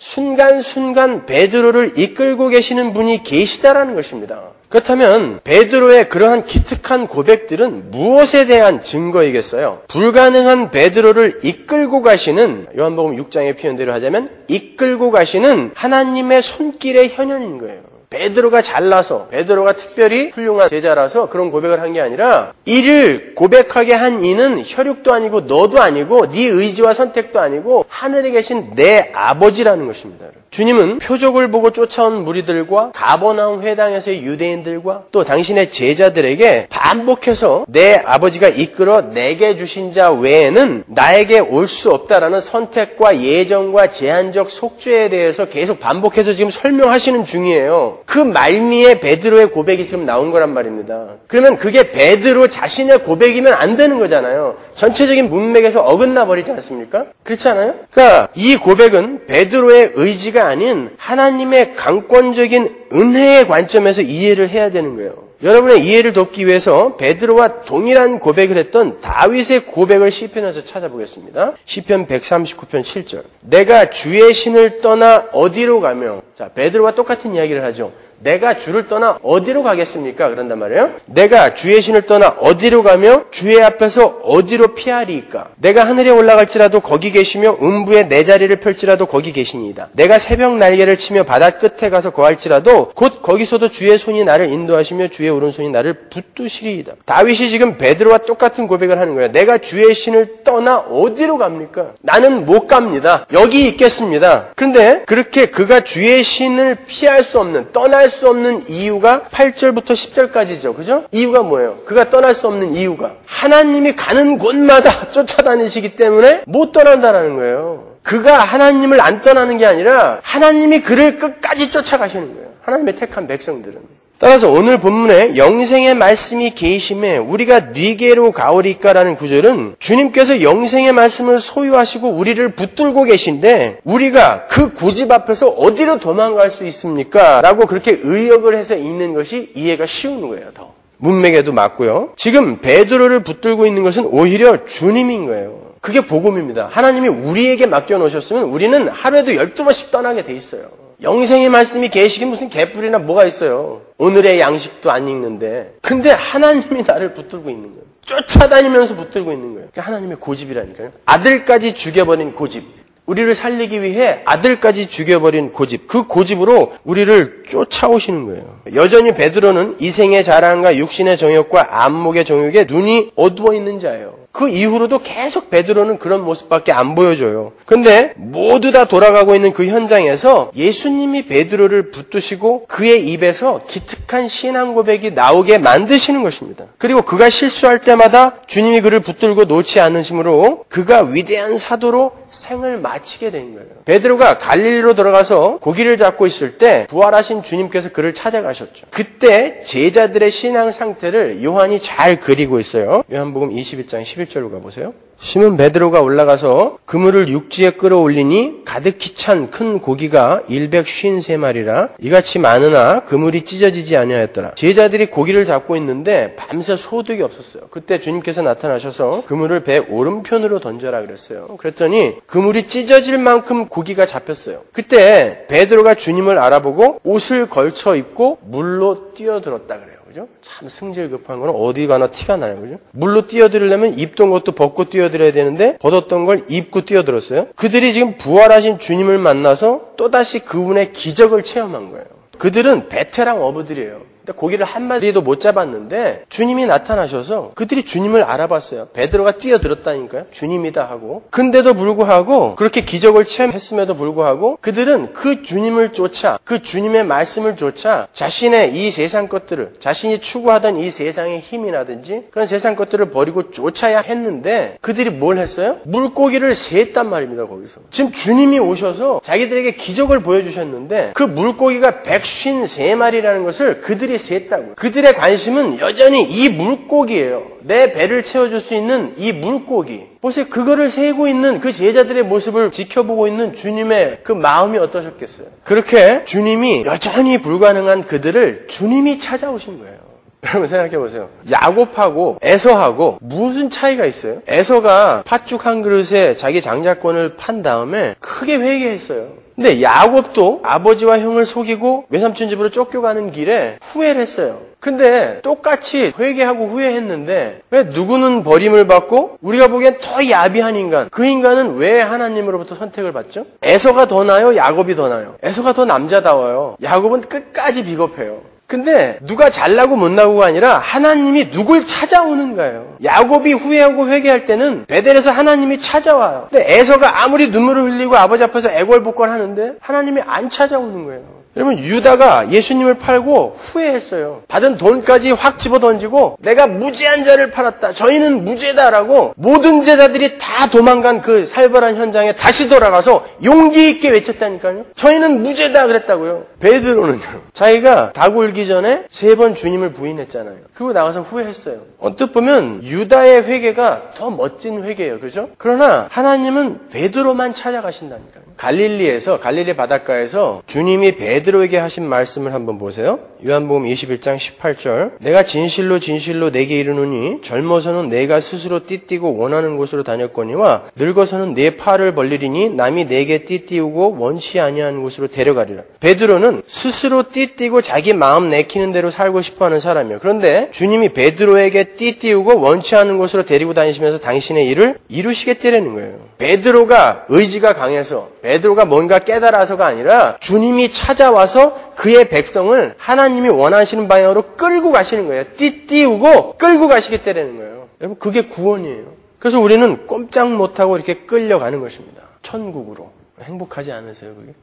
순간순간 베드로를 이끌고 계시는 분이 계시다라는 것입니다. 그렇다면 베드로의 그러한 기특한 고백들은 무엇에 대한 증거이겠어요? 불가능한 베드로를 이끌고 가시는 요한복음 6장의 표현대로 하자면 이끌고 가시는 하나님의 손길의 현현인 거예요. 베드로가 잘나서 베드로가 특별히 훌륭한 제자라서 그런 고백을 한 게 아니라 이를 고백하게 한 이는 혈육도 아니고 너도 아니고 네 의지와 선택도 아니고 하늘에 계신 내 아버지라는 것입니다. 주님은 표적을 보고 쫓아온 무리들과 가버나움 회당에서의 유대인들과 또 당신의 제자들에게 반복해서 내 아버지가 이끌어 내게 주신 자 외에는 나에게 올 수 없다라는 선택과 예정과 제한적 속죄에 대해서 계속 반복해서 지금 설명하시는 중이에요. 그 말미에 베드로의 고백이 지금 나온 거란 말입니다. 그러면 그게 베드로 자신의 고백이면 안 되는 거잖아요. 전체적인 문맥에서 어긋나 버리지 않습니까? 그렇지 않아요? 그러니까 이 고백은 베드로의 의지가 아닌 하나님의 강권적인 은혜의 관점에서 이해를 해야 되는 거예요. 여러분의 이해를 돕기 위해서 베드로와 동일한 고백을 했던 다윗의 고백을 시편에서 찾아보겠습니다. 시편 139편 7절. 내가 주의 신을 떠나 어디로 가며, 자, 베드로와 똑같은 이야기를 하죠. 내가 주를 떠나 어디로 가겠습니까? 그런단 말이에요. 내가 주의 신을 떠나 어디로 가며 주의 앞에서 어디로 피하리이까? 내가 하늘에 올라갈지라도 거기 계시며 음부에 내 자리를 펼지라도 거기 계시니이다. 내가 새벽 날개를 치며 바다 끝에 가서 거할지라도 곧 거기서도 주의 손이 나를 인도하시며 주의 오른손이 나를 붙드시리이다. 다윗이 지금 베드로와 똑같은 고백을 하는 거예요. 내가 주의 신을 떠나 어디로 갑니까? 나는 못 갑니다. 여기 있겠습니다. 그런데 그렇게 그가 주의 신을 피할 수 없는, 떠날 떠날 수 없는 이유가 8절부터 10절까지죠. 그죠? 이유가 뭐예요? 그가 떠날 수 없는 이유가 하나님이 가는 곳마다 쫓아다니시기 때문에 못 떠난다라는 거예요. 그가 하나님을 안 떠나는 게 아니라 하나님이 그를 끝까지 쫓아가시는 거예요. 하나님의 택한 백성들은. 따라서 오늘 본문에 영생의 말씀이 계심에 우리가 뉘게로 가오리까라는 구절은 주님께서 영생의 말씀을 소유하시고 우리를 붙들고 계신데 우리가 그 고집 앞에서 어디로 도망갈 수 있습니까? 라고 그렇게 의역을 해서 읽는 것이 이해가 쉬운 거예요. 더 문맥에도 맞고요. 지금 베드로를 붙들고 있는 것은 오히려 주님인 거예요. 그게 복음입니다. 하나님이 우리에게 맡겨놓으셨으면 우리는 하루에도 12번씩 떠나게 돼 있어요. 영생의 말씀이 계시긴 무슨 개뿔이나 뭐가 있어요. 오늘의 양식도 안 읽는데. 근데 하나님이 나를 붙들고 있는 거예요. 쫓아다니면서 붙들고 있는 거예요. 그게 하나님의 고집이라니까요. 아들까지 죽여버린 고집. 우리를 살리기 위해 아들까지 죽여버린 고집. 그 고집으로 우리를 쫓아오시는 거예요. 여전히 베드로는 이생의 자랑과 육신의 정욕과 안목의 정욕에 눈이 어두워 있는 자예요. 그 이후로도 계속 베드로는 그런 모습밖에 안 보여줘요. 그런데 모두 다 돌아가고 있는 그 현장에서 예수님이 베드로를 붙드시고 그의 입에서 기특한 신앙 고백이 나오게 만드시는 것입니다. 그리고 그가 실수할 때마다 주님이 그를 붙들고 놓지 않으심으로 그가 위대한 사도로 생을 마치게 된 거예요. 베드로가 갈릴리로 들어가서 고기를 잡고 있을 때 부활하신 주님께서 그를 찾아가셨죠. 그때 제자들의 신앙 상태를 요한이 잘 그리고 있어요. 요한복음 21장 11절로 가보세요. 시몬 베드로가 올라가서 그물을 육지에 끌어올리니 가득히 찬 큰 고기가 153마리라 이같이 많으나 그물이 찢어지지 아니하였더라. 제자들이 고기를 잡고 있는데 밤새 소득이 없었어요. 그때 주님께서 나타나셔서 그물을 배 오른편으로 던져라 그랬어요. 그랬더니 그물이 찢어질 만큼 고기가 잡혔어요. 그때 베드로가 주님을 알아보고 옷을 걸쳐 입고 물로 뛰어들었다 그래요. 그죠? 참 승질급한 거는 어디 가나 티가 나요. 그죠? 물로 뛰어들으려면 입던 것도 벗고 뛰어들어야 되는데 벗었던 걸 입고 뛰어들었어요. 그들이 지금 부활하신 주님을 만나서 또다시 그분의 기적을 체험한 거예요. 그들은 베테랑 어부들이에요. 고기를 한 마리도 못 잡았는데 주님이 나타나셔서 그들이 주님을 알아봤어요. 베드로가 뛰어들었다니까요. 주님이다 하고. 근데도 불구하고 그렇게 기적을 체험했음에도 불구하고 그들은 그 주님을 쫓아 그 주님의 말씀을 쫓아 자신의 이 세상 것들을 자신이 추구하던 이 세상의 힘이라든지 그런 세상 것들을 버리고 쫓아야 했는데 그들이 뭘 했어요? 물고기를 세했단 말입니다. 거기서. 지금 주님이 오셔서 자기들에게 기적을 보여주셨는데 그 물고기가 153마리라는 것을 그들이 셌다고. 그들의 관심은 여전히 이 물고기예요. 내 배를 채워줄 수 있는 이 물고기. 보세요. 그거를 세고 있는 그 제자들의 모습을 지켜보고 있는 주님의 그 마음이 어떠셨겠어요? 그렇게 주님이 여전히 불가능한 그들을 주님이 찾아오신 거예요. 여러분 생각해 보세요. 야곱하고 에서하고 무슨 차이가 있어요? 에서가 팥죽 한 그릇에 자기 장자권을 판 다음에 크게 회개했어요. 근데 야곱도 아버지와 형을 속이고 외삼촌 집으로 쫓겨가는 길에 후회를 했어요. 근데 똑같이 회개하고 후회했는데 왜 누구는 버림을 받고 우리가 보기엔 더 야비한 인간, 그 인간은 왜 하나님으로부터 선택을 받죠? 에서가 더 나아요? 야곱이 더 나아요? 에서가 더 남자다워요. 야곱은 끝까지 비겁해요. 근데 누가 잘나고 못나고가 아니라 하나님이 누굴 찾아오는 거예요. 야곱이 후회하고 회개할 때는 베델에서 하나님이 찾아와요. 근데 에서가 아무리 눈물을 흘리고 아버지 앞에서 애걸복걸 하는데 하나님이 안 찾아오는 거예요. 여러분 유다가 예수님을 팔고 후회했어요. 받은 돈까지 확 집어던지고 내가 무죄한 자를 팔았다. 저희는 무죄다라고 모든 제자들이 다 도망간 그 살벌한 현장에 다시 돌아가서 용기 있게 외쳤다니까요. 저희는 무죄다 그랬다고요. 베드로는요. 자기가 닭 울기 전에 3번 주님을 부인했잖아요. 그리고 나가서 후회했어요. 언뜻 보면 유다의 회개가 더 멋진 회개예요. 그죠? 그러나 하나님은 베드로만 찾아가신다니까요. 갈릴리에서 갈릴리 바닷가에서 주님이 베드로에게 하신 말씀을 한번 보세요. 요한복음 21장 18절 내가 진실로 진실로 내게 이르노니 젊어서는 내가 스스로 띠띠고 원하는 곳으로 다녔거니와 늙어서는 내 팔을 벌리리니 남이 내게 띠띠우고 원치 아니한 곳으로 데려가리라. 베드로는 스스로 띠띠고 자기 마음 내키는 대로 살고 싶어하는 사람이에요. 그런데 주님이 베드로에게 띠띠우고 원치 않은 곳으로 데리고 다니시면서 당신의 일을 이루시겠다는 거예요. 베드로가 의지가 강해서 베드로가 뭔가 깨달아서가 아니라 주님이 찾아와서 그의 백성을 하나님이 원하시는 방향으로 끌고 가시는 거예요. 띠띠우고 끌고 가시겠다는 거예요. 여러분 그게 구원이에요. 그래서 우리는 꼼짝 못하고 이렇게 끌려가는 것입니다. 천국으로. 행복하지 않으세요 그게?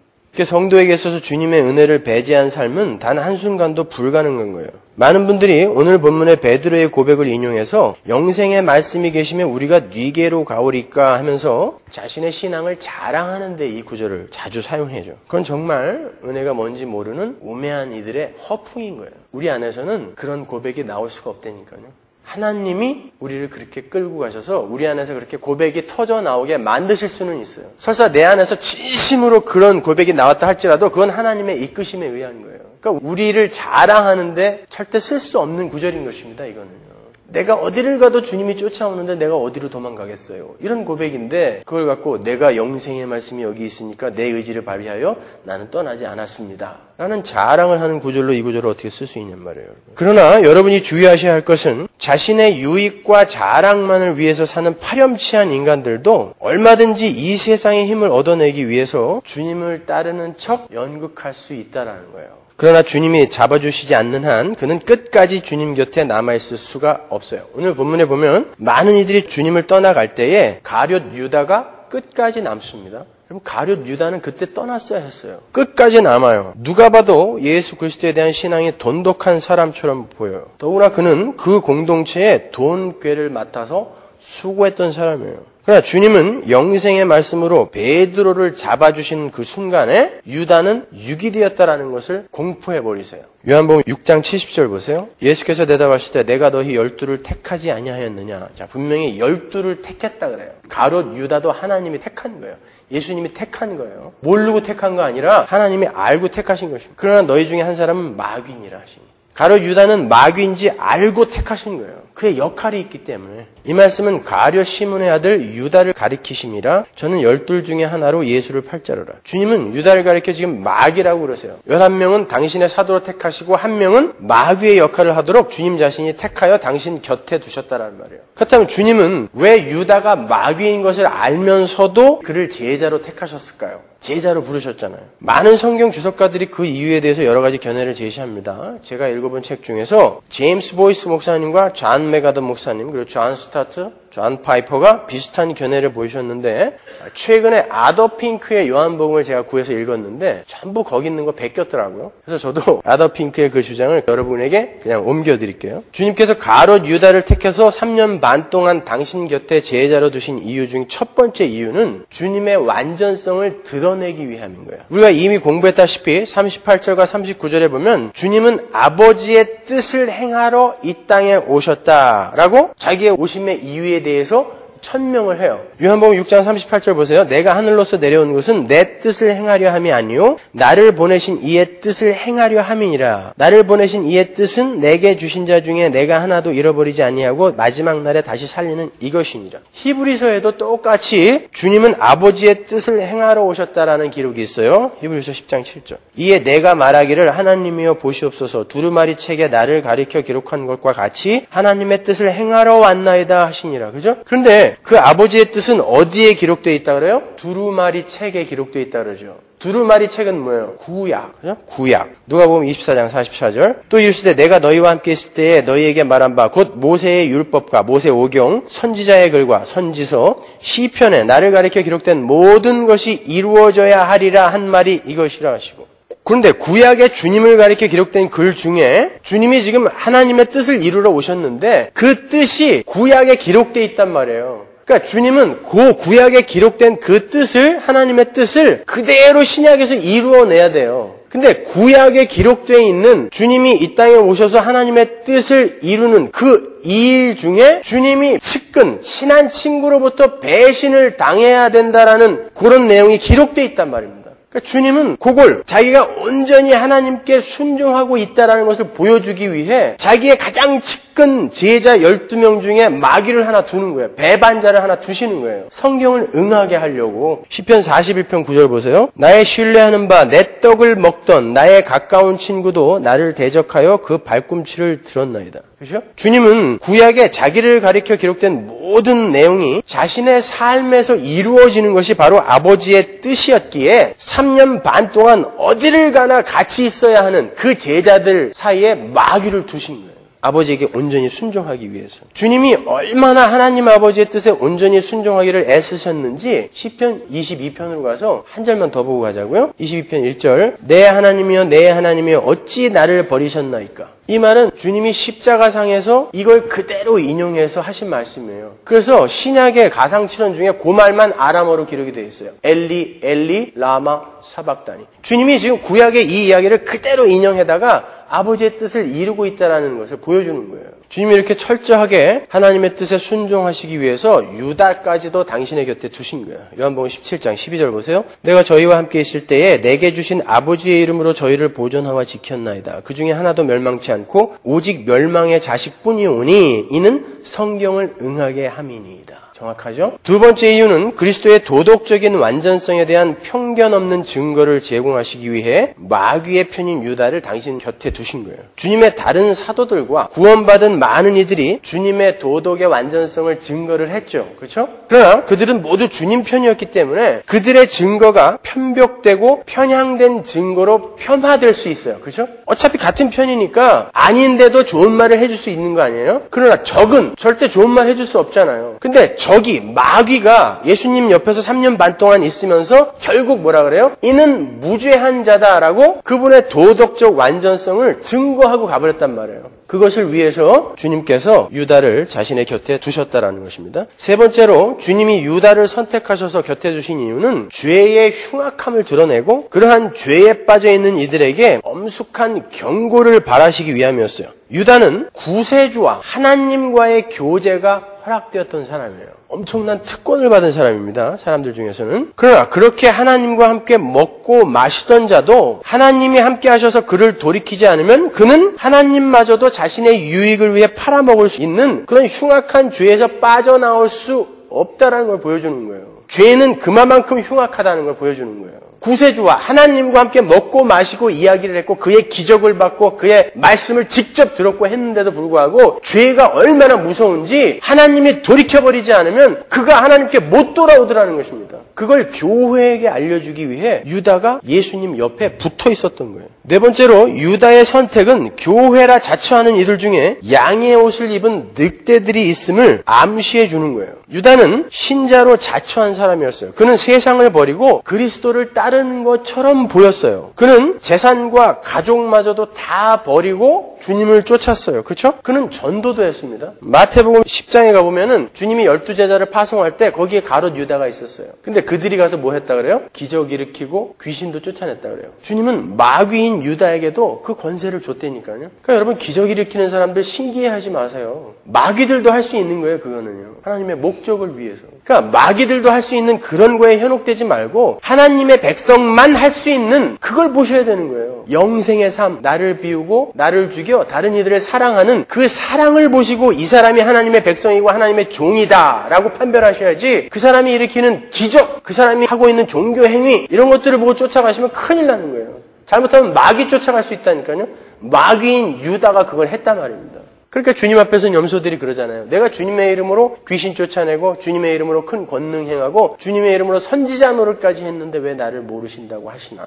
성도에게 있어서 주님의 은혜를 배제한 삶은 단 한순간도 불가능한 거예요. 많은 분들이 오늘 본문의 베드로의 고백을 인용해서 영생의 말씀이 계시면 우리가 뉘게로 가오리까 하면서 자신의 신앙을 자랑하는데 이 구절을 자주 사용해줘. 그건 정말 은혜가 뭔지 모르는 우매한 이들의 허풍인 거예요. 우리 안에서는 그런 고백이 나올 수가 없다니까요. 하나님이 우리를 그렇게 끌고 가셔서 우리 안에서 그렇게 고백이 터져 나오게 만드실 수는 있어요. 설사 내 안에서 진심으로 그런 고백이 나왔다 할지라도 그건 하나님의 이끄심에 의한 거예요. 그러니까 우리를 자랑하는데 절대 쓸 수 없는 구절인 것입니다. 이거는요. 내가 어디를 가도 주님이 쫓아오는데 내가 어디로 도망가겠어요. 이런 고백인데 그걸 갖고 내가 영생의 말씀이 여기 있으니까 내 의지를 발휘하여 나는 떠나지 않았습니다. 라는 자랑을 하는 구절로 이 구절을 어떻게 쓸 수 있냔 말이에요. 그러나 여러분이 주의하셔야 할 것은 자신의 유익과 자랑만을 위해서 사는 파렴치한 인간들도 얼마든지 이 세상의 힘을 얻어내기 위해서 주님을 따르는 척 연극할 수 있다는 거예요. 그러나 주님이 잡아주시지 않는 한 그는 끝까지 주님 곁에 남아있을 수가 없어요. 오늘 본문에 보면 많은 이들이 주님을 떠나갈 때에 가룟 유다가 끝까지 남습니다. 그럼 가룟 유다는 그때 떠났어야 했어요. 끝까지 남아요. 누가 봐도 예수 그리스도에 대한 신앙이 돈독한 사람처럼 보여요. 더구나 그는 그 공동체의 돈꾀를 맡아서 수고했던 사람이에요. 그러나 주님은 영생의 말씀으로 베드로를 잡아주신 그 순간에 유다는 육이 되었다라는 것을 공포해버리세요. 요한복음 6장 70절 보세요. 예수께서 대답하실 때 내가 너희 12를 택하지 아니하였느냐. 자, 분명히 12를 택했다 그래요. 가룟 유다도 하나님이 택한 거예요. 예수님이 택한 거예요. 모르고 택한 거 아니라 하나님이 알고 택하신 것입니다. 그러나 너희 중에 한 사람은 마귀니라 하시니. 가룟 유다는 마귀인지 알고 택하신 거예요. 그의 역할이 있기 때문에. 이 말씀은 가룟 시몬의 아들 유다를 가리키심이라 저는 12 중에 하나로 예수를 팔자로라. 주님은 유다를 가리켜 지금 마귀라고 그러세요. 11명은 당신의 사도로 택하시고 1명은 마귀의 역할을 하도록 주님 자신이 택하여 당신 곁에 두셨다라는 말이에요. 그렇다면 주님은 왜 유다가 마귀인 것을 알면서도 그를 제자로 택하셨을까요? 제자로 부르셨잖아요. 많은 성경 주석가들이 그 이유에 대해서 여러 가지 견해를 제시합니다. 제가 읽어본 책 중에서 제임스 보이스 목사님과 존 메가더 목사님 그리고 존 스타트, 존 파이퍼가 비슷한 견해를 보이셨는데 최근에 아더 핑크의 요한복음을 제가 구해서 읽었는데 전부 거기 있는 거 베꼈더라고요. 그래서 저도 아더 핑크의 그 주장을 여러분에게 그냥 옮겨드릴게요. 주님께서 가룟 유다를 택해서 3년 반 동안 당신 곁에 제자로 두신 이유 중 첫 번째 이유는 주님의 완전성을 드러내기 위함인 거예요. 우리가 이미 공부했다시피 38절과 39절에 보면 주님은 아버지의 뜻을 행하러 이 땅에 오셨다라고 자기의 오심의 이유에 대해서 천명을 해요. 요한복음 6장 38절 보세요. 내가 하늘로서 내려온 것은 내 뜻을 행하려 함이 아니요 나를 보내신 이의 뜻을 행하려 함이니라. 나를 보내신 이의 뜻은 내게 주신 자 중에 내가 하나도 잃어버리지 아니하고 마지막 날에 다시 살리는 이것이니라. 히브리서에도 똑같이 주님은 아버지의 뜻을 행하러 오셨다라는 기록이 있어요. 히브리서 10장 7절. 이에 내가 말하기를 하나님이여 보시옵소서 두루마리 책에 나를 가리켜 기록한 것과 같이 하나님의 뜻을 행하러 왔나이다 하시니라. 그죠? 그런데 그 아버지의 뜻은 어디에 기록되어 있다 그래요? 두루마리 책에 기록되어 있다 그러죠. 두루마리 책은 뭐예요? 구약. 그죠? 구약. 누가복음 24장 44절. 또 이르시되 내가 너희와 함께 있을 때에 너희에게 말한 바 곧 모세의 율법과 모세 오경, 선지자의 글과 선지서, 시편에 나를 가리켜 기록된 모든 것이 이루어져야 하리라 한 말이 이것이라 하시고. 그런데 구약의 주님을 가리켜 기록된 글 중에 주님이 지금 하나님의 뜻을 이루러 오셨는데 그 뜻이 구약에 기록되어 있단 말이에요. 그러니까 주님은 그 구약에 기록된 그 뜻을, 하나님의 뜻을 그대로 신약에서 이루어내야 돼요. 근데 구약에 기록되어 있는 주님이 이 땅에 오셔서 하나님의 뜻을 이루는 그 일 중에 주님이 측근, 친한 친구로부터 배신을 당해야 된다라는 그런 내용이 기록되어 있단 말입니다. 그러니까 주님은 그걸 자기가 온전히 하나님께 순종하고 있다는 것을 보여주기 위해 자기의 가장 측근 제자 12명 중에 마귀를 하나 두는 거예요. 배반자를 하나 두시는 거예요. 성경을 응하게 하려고. 시편 41편 9절 보세요. 나의 신뢰하는 바 내 떡을 먹던 나의 가까운 친구도 나를 대적하여 그 발꿈치를 들었나이다. 그렇죠? 주님은 구약에 자기를 가리켜 기록된 모든 내용이 자신의 삶에서 이루어지는 것이 바로 아버지의 뜻이었기에 3년 반 동안 어디를 가나 같이 있어야 하는 그 제자들 사이에 마귀를 두신 거예요. 아버지에게 온전히 순종하기 위해서. 주님이 얼마나 하나님 아버지의 뜻에 온전히 순종하기를 애쓰셨는지 시편 22편으로 가서 한 절만 더 보고 가자고요. 22편 1절. 내 하나님이여 내 하나님이여 어찌 나를 버리셨나이까. 이 말은 주님이 십자가상에서 이걸 그대로 인용해서 하신 말씀이에요. 그래서 신약의 가상칠언 중에 그 말만 아람어로 기록이 되어 있어요. 엘리 엘리 라마 사박다니. 주님이 지금 구약의 이 이야기를 그대로 인용해다가 아버지의 뜻을 이루고 있다는 것을 보여주는 거예요. 주님이 이렇게 철저하게 하나님의 뜻에 순종하시기 위해서 유다까지도 당신의 곁에 두신 거예요. 요한복음 17장 12절 보세요. 내가 저희와 함께 있을 때에 내게 주신 아버지의 이름으로 저희를 보존하와 지켰나이다. 그 중에 하나도 멸망치 않고 오직 멸망의 자식뿐이오니 이는 성경을 응하게 함이니이다. 정확하죠? 두 번째 이유는 그리스도의 도덕적인 완전성에 대한 편견 없는 증거를 제공하시기 위해 마귀의 편인 유다를 당신 곁에 두신 거예요. 주님의 다른 사도들과 구원받은 많은 이들이 주님의 도덕의 완전성을 증거를 했죠. 그렇죠? 그러나 그들은 모두 주님 편이었기 때문에 그들의 증거가 편벽되고 편향된 증거로 폄하될 수 있어요. 그렇죠? 어차피 같은 편이니까 아닌데도 좋은 말을 해줄 수 있는 거 아니에요? 그러나 적은 절대 좋은 말 해줄 수 없잖아요. 근데 적이 마귀가 예수님 옆에서 3년 반 동안 있으면서 결국 뭐라 그래요? 이는 무죄한 자다라고 그분의 도덕적 완전성을 증거하고 가버렸단 말이에요. 그것을 위해서 주님께서 유다를 자신의 곁에 두셨다라는 것입니다. 세 번째로 주님이 유다를 선택하셔서 곁에 두신 이유는 죄의 흉악함을 드러내고 그러한 죄에 빠져있는 이들에게 엄숙한 경고를 바라시기 위함이었어요. 유다는 구세주와 하나님과의 교제가 허락되었던 사람이에요. 엄청난 특권을 받은 사람입니다. 사람들 중에서는. 그러나 그렇게 하나님과 함께 먹고 마시던 자도 하나님이 함께 하셔서 그를 돌이키지 않으면 그는 하나님마저도 자신의 유익을 위해 팔아먹을 수 있는 그런 흉악한 죄에서 빠져나올 수 없다라는 걸 보여주는 거예요. 죄는 그만큼 흉악하다는 걸 보여주는 거예요. 구세주와 하나님과 함께 먹고 마시고 이야기를 했고 그의 기적을 받고 그의 말씀을 직접 들었고 했는데도 불구하고 죄가 얼마나 무서운지 하나님이 돌이켜버리지 않으면 그가 하나님께 못 돌아오더라는 것입니다. 그걸 교회에게 알려주기 위해 유다가 예수님 옆에 붙어 있었던 거예요. 네 번째로 유다의 선택은 교회라 자처하는 이들 중에 양의 옷을 입은 늑대들이 있음을 암시해 주는 거예요. 유다는 신자로 자처한 사람이었어요. 그는 세상을 버리고 그리스도를 따르는 것처럼 보였어요. 그는 재산과 가족마저도 다 버리고 주님을 쫓았어요. 그렇죠? 그는 전도도 했습니다. 마태복음 10장에 가보면은 주님이 12제자를 파송할 때 거기에 가롯 유다가 있었어요. 근데 그들이 가서 뭐 했다 그래요? 기적 일으키고 귀신도 쫓아냈다 그래요. 주님은 마귀인 유다에게도 그 권세를 줬다니까요. 그러니까 여러분 기적 일으키는 사람들 신기해하지 마세요. 마귀들도 할 수 있는 거예요. 그거는요. 하나님의 목적을 위해서. 그러니까 마귀들도 할 수 있는 그런 거에 현혹되지 말고 하나님의 백성만 할 수 있는 그걸 보셔야 되는 거예요. 영생의 삶, 나를 비우고 나를 죽여 다른 이들을 사랑하는 그 사랑을 보시고 이 사람이 하나님의 백성이고 하나님의 종이다 라고 판별하셔야지 그 사람이 일으키는 기적, 그 사람이 하고 있는 종교 행위 이런 것들을 보고 쫓아가시면 큰일 나는 거예요. 잘못하면 마귀 쫓아갈 수 있다니까요. 마귀인 유다가 그걸 했단 말입니다. 그러니까 주님 앞에서는 염소들이 그러잖아요. 내가 주님의 이름으로 귀신 쫓아내고 주님의 이름으로 큰 권능 행하고 주님의 이름으로 선지자 노릇까지 했는데 왜 나를 모르신다고 하시나요?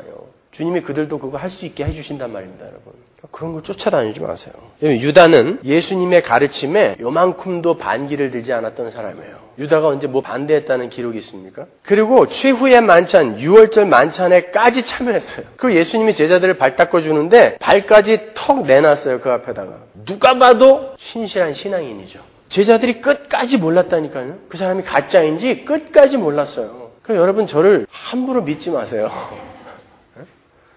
주님이 그들도 그거 할 수 있게 해주신단 말입니다, 여러분. 그런 거 쫓아다니지 마세요. 유다는 예수님의 가르침에 요만큼도 반기를 들지 않았던 사람이에요. 유다가 언제 뭐 반대했다는 기록이 있습니까? 그리고 최후의 만찬, 6월절 만찬에까지 참여했어요. 그리고 예수님이 제자들을 발 닦아주는데 발까지 턱 내놨어요, 그 앞에다가. 누가 봐도 신실한 신앙인이죠. 제자들이 끝까지 몰랐다니까요. 그 사람이 가짜인지 끝까지 몰랐어요. 그러니까 여러분 저를 함부로 믿지 마세요.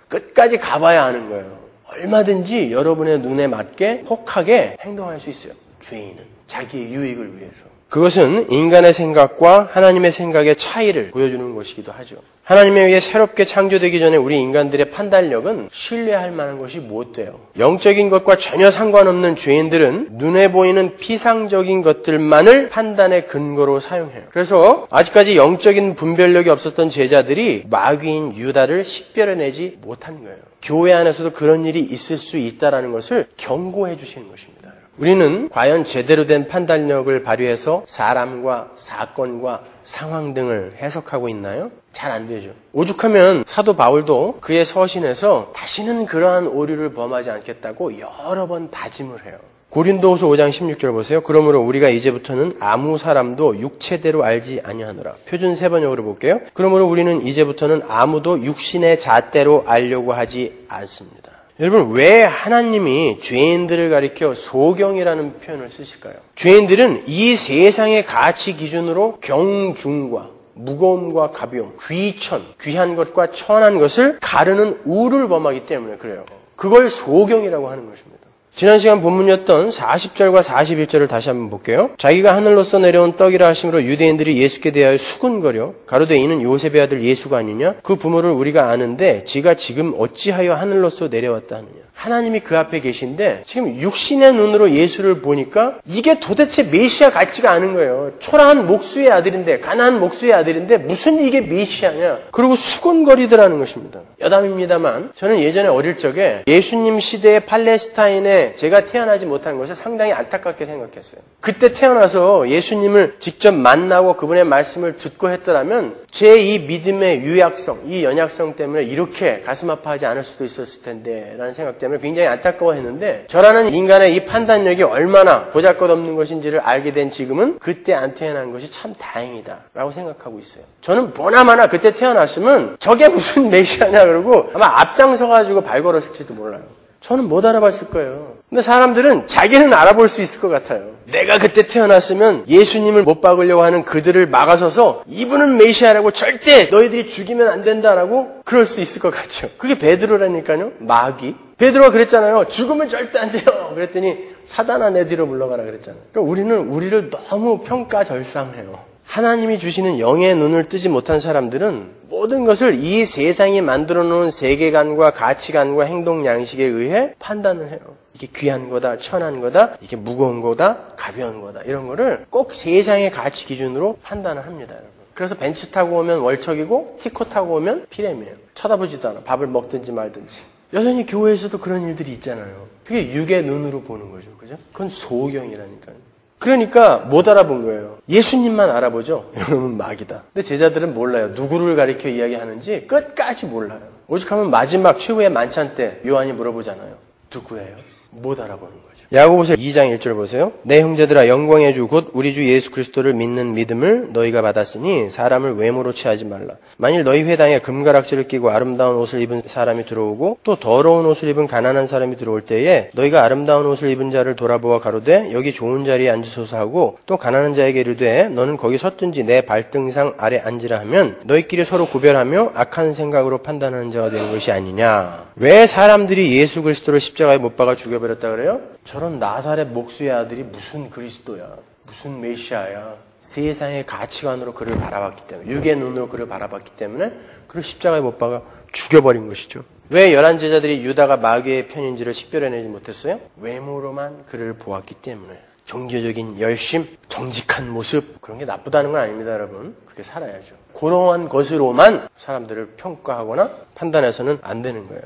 끝까지 가봐야 아는 거예요. 얼마든지 여러분의 눈에 맞게 혹하게 행동할 수 있어요. 죄인은 자기의 유익을 위해서. 그것은 인간의 생각과 하나님의 생각의 차이를 보여주는 것이기도 하죠. 하나님에 의해 새롭게 창조되기 전에 우리 인간들의 판단력은 신뢰할 만한 것이 못 돼요. 영적인 것과 전혀 상관없는 죄인들은 눈에 보이는 피상적인 것들만을 판단의 근거로 사용해요. 그래서 아직까지 영적인 분별력이 없었던 제자들이 마귀인 유다를 식별해내지 못한 거예요. 교회 안에서도 그런 일이 있을 수 있다는 것을 경고해 주시는 것입니다. 우리는 과연 제대로 된 판단력을 발휘해서 사람과 사건과 상황 등을 해석하고 있나요? 잘 안 되죠. 오죽하면 사도 바울도 그의 서신에서 다시는 그러한 오류를 범하지 않겠다고 여러 번 다짐을 해요. 고린도후서 5장 16절 보세요. 그러므로 우리가 이제부터는 아무 사람도 육체대로 알지 아니하노라. 표준 3번역으로 볼게요. 그러므로 우리는 이제부터는 아무도 육신의 잣대로 알려고 하지 않습니다. 여러분, 왜 하나님이 죄인들을 가리켜 소경이라는 표현을 쓰실까요? 죄인들은 이 세상의 가치 기준으로 경중과 무거움과 가벼움, 귀천, 귀한 것과 천한 것을 가르는 우를 범하기 때문에 그래요. 그걸 소경이라고 하는 것입니다. 지난 시간 본문이었던 40절과 41절을 다시 한번 볼게요. 자기가 하늘로서 내려온 떡이라 하심으로 유대인들이 예수께 대하여 수군거려 가로되 이는 요셉의 아들 예수가 아니냐? 그 부모를 우리가 아는데 지가 지금 어찌하여 하늘로서 내려왔다 하느냐? 하나님이 그 앞에 계신데 지금 육신의 눈으로 예수를 보니까 이게 도대체 메시아 같지가 않은 거예요. 초라한 목수의 아들인데, 가난한 목수의 아들인데 무슨 이게 메시아냐? 그리고 수군거리더라는 것입니다. 여담입니다만 저는 예전에 어릴 적에 예수님 시대의 팔레스타인에 제가 태어나지 못한 것을 상당히 안타깝게 생각했어요. 그때 태어나서 예수님을 직접 만나고 그분의 말씀을 듣고 했더라면 제 이 믿음의 유약성, 이 연약성 때문에 이렇게 가슴 아파하지 않을 수도 있었을 텐데 라는 생각 때문에 굉장히 안타까워했는데, 저라는 인간의 이 판단력이 얼마나 보잘것없는 것인지를 알게 된 지금은 그때 안 태어난 것이 참 다행이다 라고 생각하고 있어요. 저는 보나마나 그때 태어났으면 저게 무슨 메시아냐 그러고 아마 앞장서가지고 발 걸었을지도 몰라요. 저는 못 알아봤을 거예요. 근데 사람들은 자기는 알아볼 수 있을 것 같아요. 내가 그때 태어났으면 예수님을 못 박으려고 하는 그들을 막아서서 이분은 메시아라고 절대 너희들이 죽이면 안 된다라고 그럴 수 있을 것 같죠. 그게 베드로라니까요. 마귀. 베드로가 그랬잖아요. 죽으면 절대 안 돼요. 그랬더니 사단아 내 뒤로 물러가라 그랬잖아요. 그러니까 우리는 우리를 너무 평가절상해요. 하나님이 주시는 영의 눈을 뜨지 못한 사람들은 모든 것을 이 세상이 만들어 놓은 세계관과 가치관과 행동 양식에 의해 판단을 해요. 이게 귀한 거다, 천한 거다, 이게 무거운 거다, 가벼운 거다, 이런 거를 꼭 세상의 가치 기준으로 판단을 합니다, 여러분. 그래서 벤츠 타고 오면 월척이고 티코 타고 오면 피렘이에요. 쳐다보지도 않아. 밥을 먹든지 말든지. 여전히 교회에서도 그런 일들이 있잖아요. 그게 육의 눈으로 보는 거죠. 그죠? 그건 소경이라니까요. 그러니까 못 알아본 거예요. 예수님만 알아보죠. 여러분 마귀다. 근데 제자들은 몰라요. 누구를 가리켜 이야기하는지 끝까지 몰라요. 오죽하면 마지막 최후의 만찬 때 요한이 물어보잖아요. 누구예요? 못 알아보는 거죠. 야고보서 2장 1절 보세요. 내 형제들아 영광의 주 곧 우리 주 예수 그리스도를 믿는 믿음을 너희가 받았으니 사람을 외모로 취하지 말라. 만일 너희 회당에 금가락지를 끼고 아름다운 옷을 입은 사람이 들어오고 또 더러운 옷을 입은 가난한 사람이 들어올 때에 너희가 아름다운 옷을 입은 자를 돌아보아 가로되 여기 좋은 자리에 앉으소서 하고 또 가난한 자에게 이르되 너는 거기 섰든지 내 발등상 아래 앉으라 하면 너희끼리 서로 구별하며 악한 생각으로 판단하는 자가 되는 것이 아니냐. 왜 사람들이 예수 그리스도를 십자가에 못 박아 죽여버렸다 그래요? 저런 나사렛 목수의 아들이 무슨 그리스도야, 무슨 메시아야. 세상의 가치관으로 그를 바라봤기 때문에, 육의 눈으로 그를 바라봤기 때문에 그를 십자가에 못 박아 죽여버린 것이죠. 왜 11 제자들이 유다가 마귀의 편인지를 식별해내지 못했어요? 외모로만 그를 보았기 때문에. 종교적인 열심, 정직한 모습, 그런 게 나쁘다는 건 아닙니다, 여러분. 그렇게 살아야죠. 그러한 것으로만 사람들을 평가하거나 판단해서는 안 되는 거예요.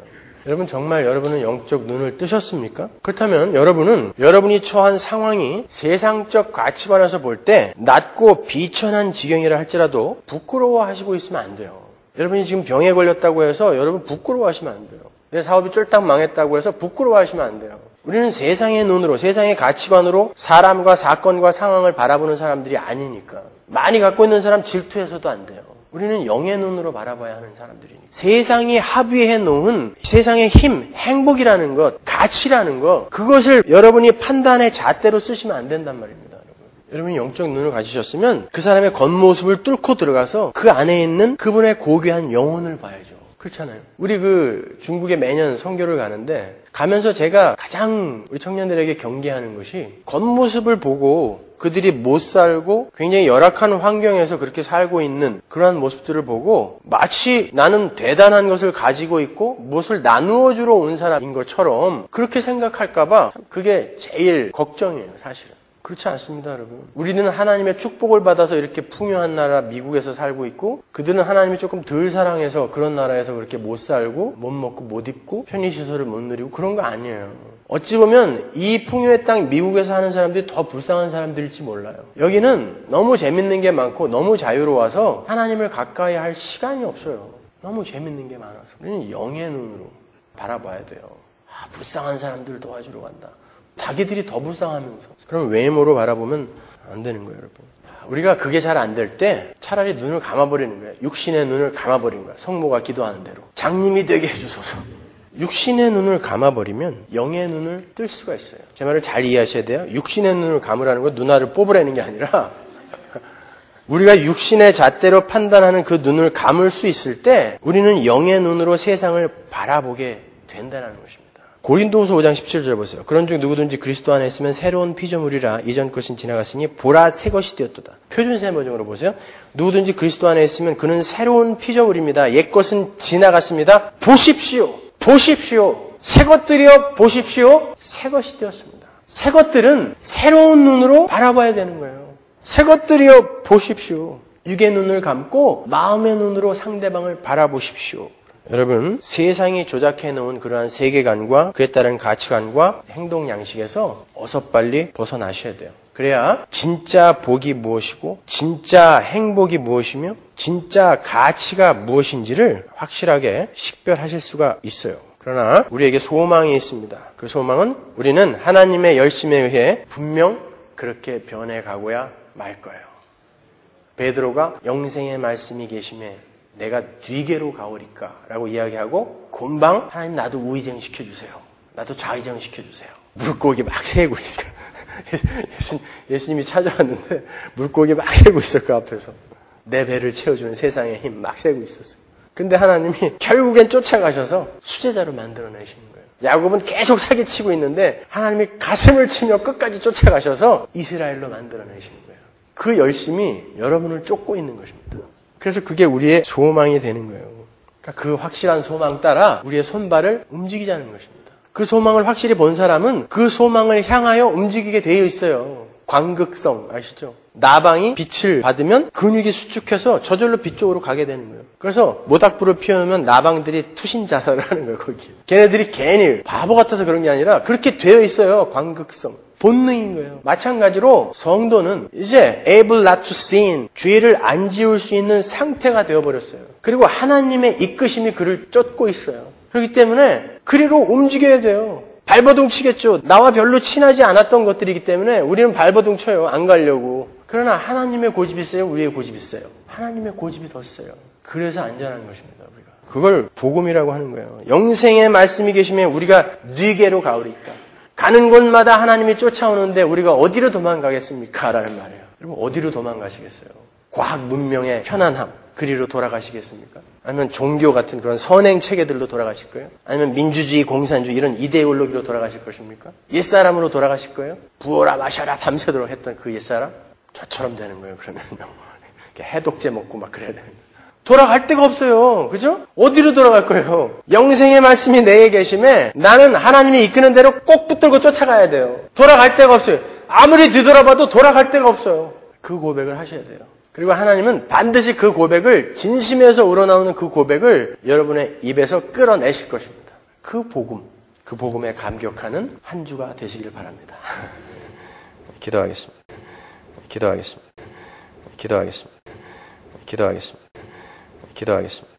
여러분 정말 여러분은 영적 눈을 뜨셨습니까? 그렇다면 여러분은 여러분이 처한 상황이 세상적 가치관에서 볼 때 낮고 비천한 지경이라 할지라도 부끄러워하시고 있으면 안 돼요. 여러분이 지금 병에 걸렸다고 해서 여러분 부끄러워하시면 안 돼요. 내 사업이 쫄딱 망했다고 해서 부끄러워하시면 안 돼요. 우리는 세상의 눈으로, 세상의 가치관으로 사람과 사건과 상황을 바라보는 사람들이 아니니까. 많이 갖고 있는 사람 질투해서도 안 돼요. 우리는 영의 눈으로 바라봐야 하는 사람들이니까. 세상이 합의해 놓은 세상의 힘, 행복이라는 것, 가치라는 것, 그것을 여러분이 판단의 잣대로 쓰시면 안 된단 말입니다. 여러분이 영적 눈을 가지셨으면 그 사람의 겉모습을 뚫고 들어가서 그 안에 있는 그분의 고귀한 영혼을 봐야죠. 그렇잖아요. 우리 중국에 매년 선교를 가는데 가면서 제가 가장 우리 청년들에게 경계하는 것이 겉모습을 보고 그들이 못 살고 굉장히 열악한 환경에서 그렇게 살고 있는 그러한 모습들을 보고 마치 나는 대단한 것을 가지고 있고 무엇을 나누어 주러 온 사람인 것처럼 그렇게 생각할까 봐 그게 제일 걱정이에요, 사실은. 그렇지 않습니다, 여러분. 우리는 하나님의 축복을 받아서 이렇게 풍요한 나라 미국에서 살고 있고 그들은 하나님이 조금 덜 사랑해서 그런 나라에서 그렇게 못 살고 못 먹고 못 입고 편의시설을 못 누리고 그런 거 아니에요. 어찌 보면 이 풍요의 땅 미국에서 사는 사람들이 더 불쌍한 사람들일지 몰라요. 여기는 너무 재밌는 게 많고 너무 자유로워서 하나님을 가까이 할 시간이 없어요. 너무 재밌는 게 많아서. 우리는 영의 눈으로 바라봐야 돼요. 불쌍한 사람들을 도와주러 간다. 자기들이 더 불쌍하면서. 그럼 외모로 바라보면 안 되는 거예요, 여러분. 우리가 그게 잘 안 될 때 차라리 눈을 감아버리는 거예요. 육신의 눈을 감아버리는 거예요. 성모가 기도하는 대로. 장님이 되게 해주소서. 육신의 눈을 감아버리면 영의 눈을 뜰 수가 있어요. 제 말을 잘 이해하셔야 돼요. 육신의 눈을 감으라는 건 눈알을 뽑으라는 게 아니라 우리가 육신의 잣대로 판단하는 그 눈을 감을 수 있을 때 우리는 영의 눈으로 세상을 바라보게 된다는 것입니다. 고린도후서 5장 17절 보세요. 그런즉 누구든지 그리스도 안에 있으면 새로운 피조물이라 이전 것은 지나갔으니 보라 새 것이 되었도다. 표준세 버전으로 보세요. 누구든지 그리스도 안에 있으면 그는 새로운 피조물입니다. 옛 것은 지나갔습니다. 보십시오. 보십시오. 새 것들이여 보십시오. 새 것이 되었습니다. 새 것들은 새로운 눈으로 바라봐야 되는 거예요. 새 것들이여 보십시오. 육의 눈을 감고 마음의 눈으로 상대방을 바라보십시오. 여러분, 세상이 조작해 놓은 그러한 세계관과 그에 따른 가치관과 행동 양식에서 어서 빨리 벗어나셔야 돼요. 그래야 진짜 복이 무엇이고 진짜 행복이 무엇이며 진짜 가치가 무엇인지를 확실하게 식별하실 수가 있어요. 그러나 우리에게 소망이 있습니다. 그 소망은 우리는 하나님의 열심에 의해 분명 그렇게 변해가고야 말 거예요. 베드로가 영생의 말씀이 계심에 내가 뒤게로 가오리까 라고 이야기하고 금방 하나님 나도 우의정 시켜주세요. 나도 좌의정 시켜주세요. 물고기 막 새고 있어. 예수님이 찾아왔는데 물고기 막 새고 있어 그 앞에서. 내 배를 채워주는 세상의 힘 막 새고 있었어요. 근데 하나님이 결국엔 쫓아가셔서 수제자로 만들어내시는 거예요. 야곱은 계속 사기치고 있는데 하나님이 가슴을 치며 끝까지 쫓아가셔서 이스라엘로 만들어내시는 거예요. 그 열심이 여러분을 쫓고 있는 것입니다. 그래서 그게 우리의 소망이 되는 거예요. 그러니까 그 확실한 소망 따라 우리의 손발을 움직이자는 것입니다. 그 소망을 확실히 본 사람은 그 소망을 향하여 움직이게 되어 있어요. 광극성 아시죠? 나방이 빛을 받으면 근육이 수축해서 저절로 빛 쪽으로 가게 되는 거예요. 그래서 모닥불을 피워놓으면 나방들이 투신자살을 하는 거예요. 거기. 걔네들이 괜히 바보 같아서 그런 게 아니라 그렇게 되어 있어요. 광극성. 본능인 거예요. 마찬가지로 성도는 이제 able not to sin, 죄를 안 지을 수 있는 상태가 되어버렸어요. 그리고 하나님의 이끄심이 그를 쫓고 있어요. 그렇기 때문에 그리로 움직여야 돼요. 발버둥 치겠죠. 나와 별로 친하지 않았던 것들이기 때문에 우리는 발버둥 쳐요. 안 가려고. 그러나 하나님의 고집이 있어요. 우리의 고집이 있어요. 하나님의 고집이 더 세요. 그래서 안전한 것입니다. 우리가. 그걸 복음이라고 하는 거예요. 영생의 말씀이 계시면 우리가 뉘게로 가오리까. 가는 곳마다 하나님이 쫓아오는데 우리가 어디로 도망가겠습니까? 라는 말이에요. 여러분 어디로 도망가시겠어요? 과학 문명의 편안함 그리로 돌아가시겠습니까? 아니면 종교 같은 그런 선행 체계들로 돌아가실 거예요? 아니면 민주주의, 공산주의 이런 이데올로기로 돌아가실 것입니까? 옛사람으로 돌아가실 거예요? 부어라 마셔라 밤새도록 했던 그 옛사람? 저처럼 되는 거예요. 그러면요. 해독제 먹고 막 그래야 되는 거예요. 돌아갈 데가 없어요. 그죠? 어디로 돌아갈 거예요? 영생의 말씀이 내게 계심에 나는 하나님이 이끄는 대로 꼭 붙들고 쫓아가야 돼요. 돌아갈 데가 없어요. 아무리 뒤돌아봐도 돌아갈 데가 없어요. 그 고백을 하셔야 돼요. 그리고 하나님은 반드시 그 고백을 진심에서 우러나오는 그 고백을 여러분의 입에서 끌어내실 것입니다. 그 복음에 감격하는 한 주가 되시길 바랍니다. 기도하겠습니다. 기도하겠습니다. 기도하겠습니다. 기도하겠습니다. 기도하겠습니다.